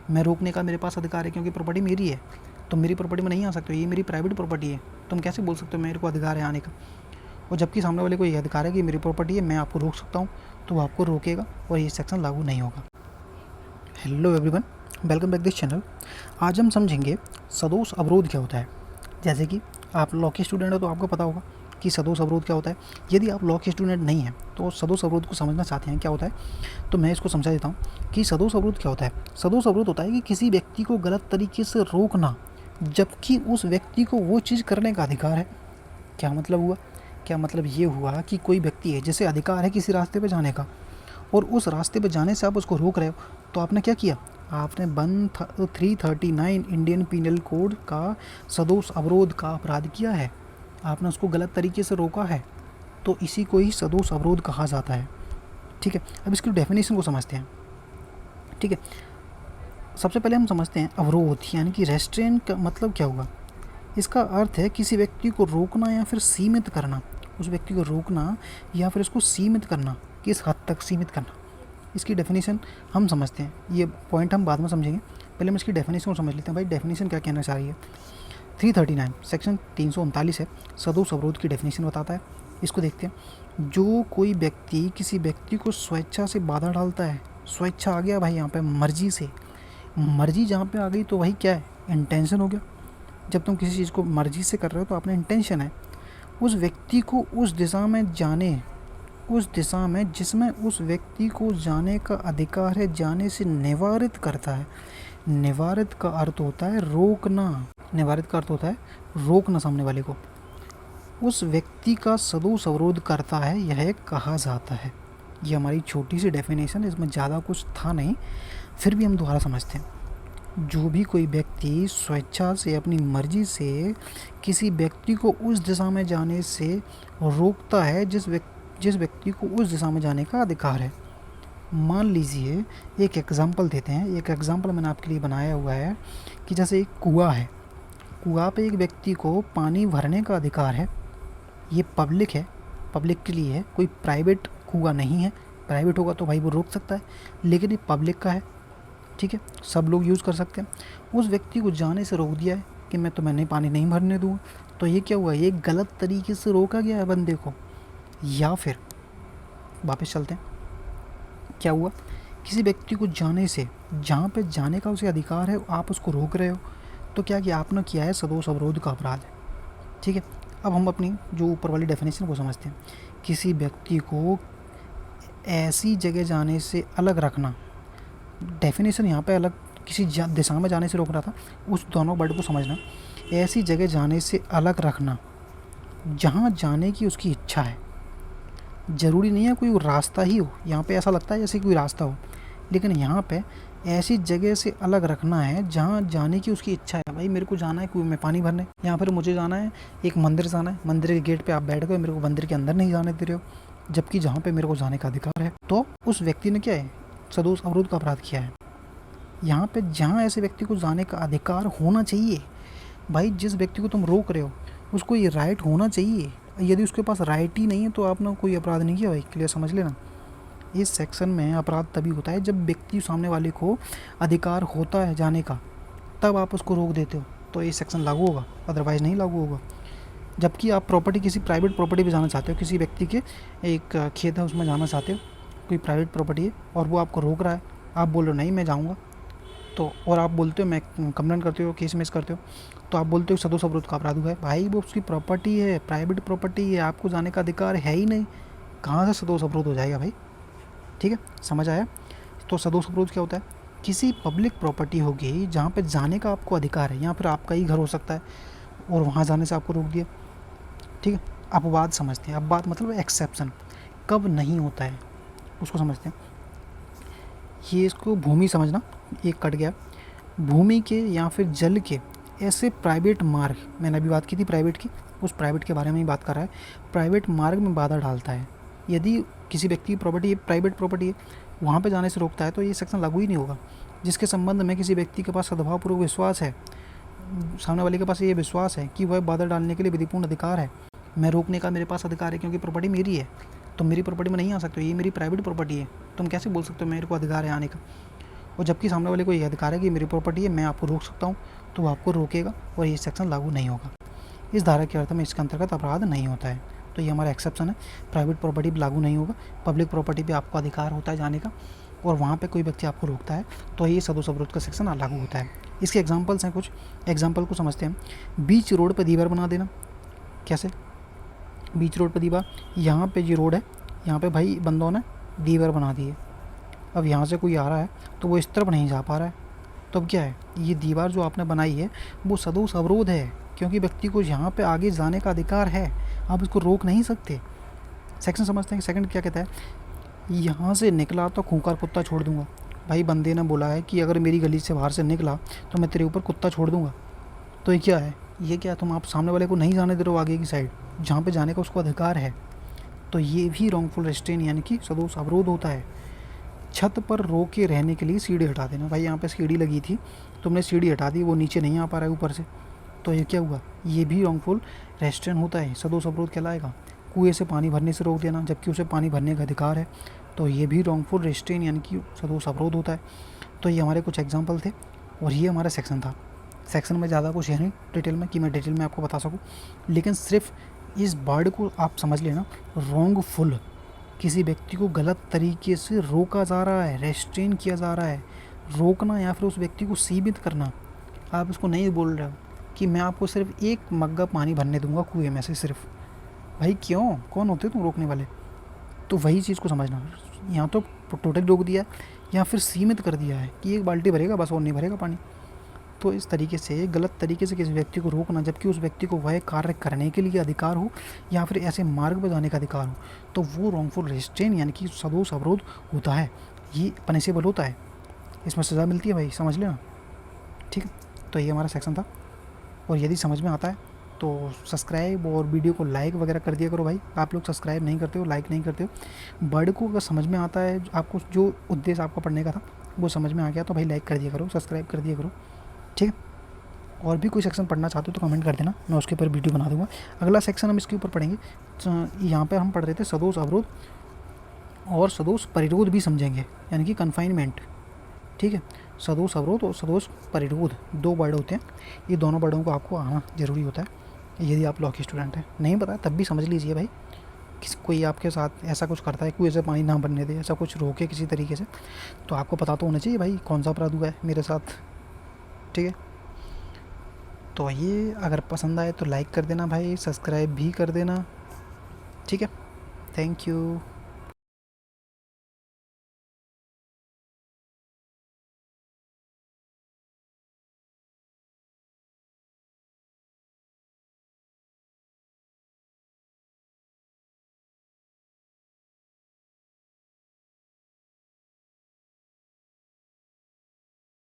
मैं रोकने का मेरे पास अधिकार है क्योंकि प्रॉपर्टी मेरी है। तुम मेरी प्रॉपर्टी में नहीं आ सकते हो, ये मेरी प्राइवेट प्रॉपर्टी है। तुम कैसे बोल सकते हो मेरे को अधिकार है आने का? और जबकि सामने वाले को ये अधिकार है कि मेरी प्रॉपर्टी है, मैं आपको रोक सकता हूँ, तो वो आपको रोकेगा और ये सेक्शन लागू नहीं होगा। Hello everyone, welcome back this channel. आज हम समझेंगे सदोष अवरोध क्या होता है। जैसे कि आप लॉ के स्टूडेंट हो तो आपको पता होगा कि सदोष अवरोध क्या होता है। यदि आप लॉ के स्टूडेंट नहीं हैं तो सदोष अवरोध को समझना चाहते हैं क्या होता है, तो मैं इसको समझा देता हूँ कि सदोष अवरोध क्या होता है। सदोष अवरोध होता है कि किसी व्यक्ति को गलत तरीके से रोकना जबकि उस व्यक्ति को वो चीज़ करने का अधिकार है। क्या मतलब हुआ? क्या मतलब ये हुआ कि कोई व्यक्ति है जिसे अधिकार है किसी रास्ते पे जाने का, और उस रास्ते पे जाने से आप उसको रोक रहे हो, तो आपने क्या किया? आपने 339 इंडियन पीनल कोड का सदोष अवरोध का अपराध किया है। आपने उसको गलत तरीके से रोका है, तो इसी को ही सदोष अवरोध कहा जाता है। ठीक है, अब इसकी डेफिनेशन को समझते हैं। ठीक है, सबसे पहले हम समझते हैं अवरोध यानी कि रेस्ट्रेंट का मतलब क्या हुआ। इसका अर्थ है किसी व्यक्ति को रोकना या फिर सीमित करना। उस व्यक्ति को रोकना या फिर उसको सीमित करना, किस हद तक सीमित करना, इसकी डेफिनेशन हम समझते हैं। ये पॉइंट हम बाद में समझेंगे, पहले हम इसकी डेफिनेशन को समझ लेते हैं। भाई डेफिनेशन क्या कहना चाह रही है? 339 सेक्शन 339 है, सदोष अवरोध की डेफिनेशन बताता है। इसको देखते हैं। जो कोई व्यक्ति किसी व्यक्ति को स्वेच्छा से बाधा डालता है, स्वेच्छा आ गया भाई यहाँ पे, मर्जी से, मर्जी जहाँ पे आ गई तो वही क्या है? इंटेंशन हो गया। जब तुम किसी चीज़ को मर्जी से कर रहे हो तो अपना इंटेंशन है। उस व्यक्ति को उस दिशा में जाने, उस दिशा में जिसमें उस व्यक्ति को जाने का अधिकार है, जाने से निवारित करता है। निवारित का अर्थ होता है रोकना। निवारित का अर्थ होता है रोकना सामने वाले को। उस व्यक्ति का सदोष अवरोध करता है, यह कहा जाता है। ये हमारी छोटी सी डेफिनेशन, इसमें ज़्यादा कुछ था नहीं, फिर भी हम दोबारा समझते हैं। जो भी कोई व्यक्ति स्वेच्छा से, अपनी मर्जी से किसी व्यक्ति को उस दिशा में जाने से रोकता है जिस व्यक्ति को उस दिशा में जाने का अधिकार है। मान लीजिए, एक एग्जांपल देते हैं। एक एग्जांपल मैंने आपके लिए बनाया हुआ है कि जैसे एक कुआं है, कुआं पे एक व्यक्ति को पानी भरने का अधिकार है। ये पब्लिक है, पब्लिक के लिए है, कोई प्राइवेट कुआं नहीं है। प्राइवेट होगा तो भाई वो रोक सकता है, लेकिन ये पब्लिक का है। ठीक है, सब लोग यूज़ कर सकते हैं। उस व्यक्ति को जाने से रोक दिया है कि मैं तुम्हें पानी नहीं भरने दूँगा, तो ये क्या हुआ? ये गलत तरीके से रोका गया है बंदे को। या फिर वापस चलते हैं, क्या हुआ? किसी व्यक्ति को जाने से, जहाँ पे जाने का उसे अधिकार है, आप उसको रोक रहे हो, तो क्या किया आपने? किया है सदोष अवरोध का अपराध है। ठीक है, अब हम अपनी जो ऊपर वाली डेफिनेशन को समझते हैं। किसी व्यक्ति को ऐसी जगह जाने से अलग रखना, डेफिनेशन यहाँ पे अलग, किसी दिशा में जाने से रोक रहा था, उस दोनों वर्ड को समझना। ऐसी जगह जाने से अलग रखना जहाँ जाने की उसकी इच्छा है। ज़रूरी नहीं है कोई रास्ता ही हो, यहाँ पे ऐसा लगता है जैसे कोई रास्ता हो, लेकिन यहाँ पे ऐसी जगह से अलग रखना है जहाँ जाने की उसकी इच्छा है। भाई मेरे को जाना है कुएं में पानी भरने, यहाँ पर मुझे जाना है एक मंदिर जाना है, मंदिर के गेट पे आप बैठ गए, मेरे को मंदिर के अंदर नहीं जाने दे रहे हो, जबकि जहाँ पे मेरे को जाने का अधिकार है, तो उस व्यक्ति ने क्या है? सदोष अवरोध का अपराध किया है। यहाँ पे जहाँ ऐसे व्यक्ति को जाने का अधिकार होना चाहिए, भाई जिस व्यक्ति को तुम रोक रहे हो उसको ये राइट होना चाहिए। यदि उसके पास राइट ही नहीं है तो आपने कोई अपराध नहीं किया भाई, क्लियर समझ लेना। इस सेक्शन में अपराध तभी होता है जब व्यक्ति सामने वाले को अधिकार होता है जाने का, तब आप उसको रोक देते हो, तो ये सेक्शन लागू होगा, अदरवाइज़ नहीं लागू होगा। जबकि आप प्रॉपर्टी, किसी प्राइवेट प्रॉपर्टी पे जाना चाहते हो, किसी व्यक्ति के एक खेत है उसमें जाना चाहते हो, कोई प्राइवेट प्रॉपर्टी है, और वो आपको रोक रहा है, आप बोल रहे हो नहीं मैं जाऊँगा, तो और आप बोलते हो, मैं कंप्लेंट करते हो, केस मिस करते हो, तो आप बोलते हो सदोष अवरोध का अपराध हुआ है। भाई वो उसकी प्रॉपर्टी है, प्राइवेट प्रॉपर्टी है, आपको जाने का अधिकार है ही नहीं, कहाँ से सदोष अवरोध हो जाएगा भाई? ठीक है, समझ आया? तो सदोष अवरोध क्या होता है? किसी पब्लिक प्रॉपर्टी होगी जहाँ पे जाने का आपको अधिकार है, या फिर आपका ही घर हो सकता है और वहाँ जाने से आपको रोक दिया। ठीक है, अपवाद समझते हैं। अपवाद मतलब एक्सेप्शन, कब नहीं होता है उसको समझते हैं। ये इसको भूमि समझना, एक कट गया। भूमि के या फिर जल के ऐसे प्राइवेट मार्ग, मैंने अभी बात की थी प्राइवेट की, उस प्राइवेट के बारे में ही बात कर रहा है। प्राइवेट मार्ग में बाधा डालता है, यदि किसी व्यक्ति की प्रॉपर्टी है, प्राइवेट प्रॉपर्टी है, वहाँ पे जाने से रोकता है, तो ये सेक्शन लागू ही नहीं होगा। जिसके संबंध में किसी व्यक्ति के पास सद्भावपूर्वक विश्वास है, सामने वाले के पास ये विश्वास है कि वह बाधा डालने के लिए विधिपूर्ण अधिकार है, मैं रोकने का मेरे पास अधिकार है क्योंकि प्रॉपर्टी मेरी है, तुम मेरी प्रॉपर्टी में नहीं आ सकते हो, ये मेरी प्राइवेट प्रॉपर्टी है, तुम कैसे बोल सकते हो मेरे को अधिकार है आने का? और जबकि सामने वाले को ये अधिकार है कि मेरी प्रॉपर्टी है, मैं आपको रोक सकता हूँ, तो वो आपको रोकेगा और ये सेक्शन लागू नहीं होगा। इस धारा के अर्थ में इसके अंतर्गत अपराध नहीं होता है। तो ये हमारा एक्सेप्शन है। प्राइवेट प्रॉपर्टी पर लागू नहीं होगा, पब्लिक प्रॉपर्टी पे आपको अधिकार होता है जाने का, और वहाँ पे कोई व्यक्ति आपको रोकता है तो ये सदोष अवरोध का सेक्शन लागू होता है। इसके एग्जांपल्स हैं, कुछ एग्जांपल को समझते हैं। बीच रोड पर दीवार बना देना। कैसे? बीच रोड पर दीवार, यहाँ पे ये रोड है, यहाँ पे भाई बंदों ने दीवार बना दी है। अब यहाँ से कोई आ रहा है तो वो इस तरफ नहीं जा पा रहा है, तो अब क्या है, ये दीवार जो आपने बनाई है वो सदोष अवरोध है, क्योंकि व्यक्ति को यहाँ पे आगे जाने का अधिकार है, आप उसको रोक नहीं सकते। सेक्शन समझते हैं। सेकंड क्या कहता है, यहाँ से निकला तो खूंखार कुत्ता छोड़ दूंगा। भाई बंदे ने बोला है कि अगर मेरी गली से बाहर से निकला तो मैं तेरे ऊपर कुत्ता छोड़ दूंगा। तो ये क्या है, ये क्या, तुम आप सामने वाले को नहीं जाने दे रहे हो आगे की साइड, जहाँ पे जाने का उसको अधिकार है। तो ये भी रॉन्गफुल रेस्ट्रेन यानी कि सदोष अवरोध होता है। छत पर रोके रहने के लिए सीढ़ी हटा देना। भाई यहाँ पे सीढ़ी लगी थी, तुमने सीढ़ी हटा दी, वो नीचे नहीं आ पा रहा है ऊपर से, तो ये क्या हुआ, ये भी रॉन्गफुल रेस्ट्रेन होता है, सदोष अवरोध कहलाएगा। कुएँ से पानी भरने से रोक देना जबकि उसे पानी भरने का अधिकार है, तो ये भी रॉन्गफुल रेस्ट्रेन यानी कि सदोष अवरोध होता है। तो ये हमारे कुछ एग्जाम्पल थे और ये हमारा सेक्शन था। सेक्शन में ज़्यादा कुछ है नहीं डिटेल में कि मैं डिटेल में आपको बता सकूँ, लेकिन सिर्फ इस वर्ड को आप समझ लेना, रॉन्गफुल, किसी व्यक्ति को गलत तरीके से रोका जा रहा है, रेस्ट्रेन किया जा रहा है। रोकना या फिर उस व्यक्ति को सीमित करना। आप इसको नहीं बोल रहे हो कि मैं आपको सिर्फ एक मग्गा पानी भरने दूंगा कुएं में से सिर्फ। भाई क्यों, कौन होते तुम रोकने वाले? तो वही चीज़ को समझना, यहाँ तो टोटल रोक दिया है या फिर सीमित कर दिया है कि एक बाल्टी भरेगा बस और नहीं भरेगा पानी। तो इस तरीके से गलत तरीके से किसी व्यक्ति को रोकना जबकि उस व्यक्ति को वह कार्य करने के लिए अधिकार हो या फिर ऐसे मार्ग पर जाने का अधिकार हो, तो वो रॉन्गफुल रेस्ट्रेन यानी कि सदोष अवरोध होता है। ये पनिशेबल होता है, इसमें सज़ा मिलती है भाई, समझ लेना। ठीक है, तो ये हमारा सेक्शन था। और यदि समझ में आता है तो सब्सक्राइब और वीडियो को लाइक वगैरह कर दिया करो भाई। आप लोग सब्सक्राइब नहीं करते हो, लाइक नहीं करते हो। वर्ड को अगर समझ में आता है, आपको जो उद्देश्य आपका पढ़ने का था वो समझ में आ गया, तो भाई लाइक कर दिया करो, सब्सक्राइब कर दिया करो। ठीक है, और भी कोई सेक्शन पढ़ना चाहते हो तो कमेंट कर देना, मैं उसके ऊपर वीडियो बना दूंगा। अगला सेक्शन हम इसके ऊपर पढ़ेंगे। यहाँ पर हम पढ़ रहे थे सदोष अवरोध और सदोष परिरोध भी समझेंगे, यानी कि कन्फाइनमेंट। ठीक है, सदोष अवरोध और सदोष परिरोध 2 वर्ड होते हैं। ये दोनों वर्डों को आपको आना ज़रूरी होता है यदि आप लॉ के स्टूडेंट हैं। नहीं पता तब भी समझ लीजिए भाई। कोई आपके साथ ऐसा कुछ करता है, कोई ऐसा पानी ना बनने दे, ऐसा कुछ रोके किसी तरीके से, तो आपको पता तो होना चाहिए भाई कौन सा अपराध हुआ है मेरे साथ। ठीक है, तो ये अगर पसंद आए तो लाइक कर देना भाई, सब्सक्राइब भी कर देना। ठीक है, थैंक यू।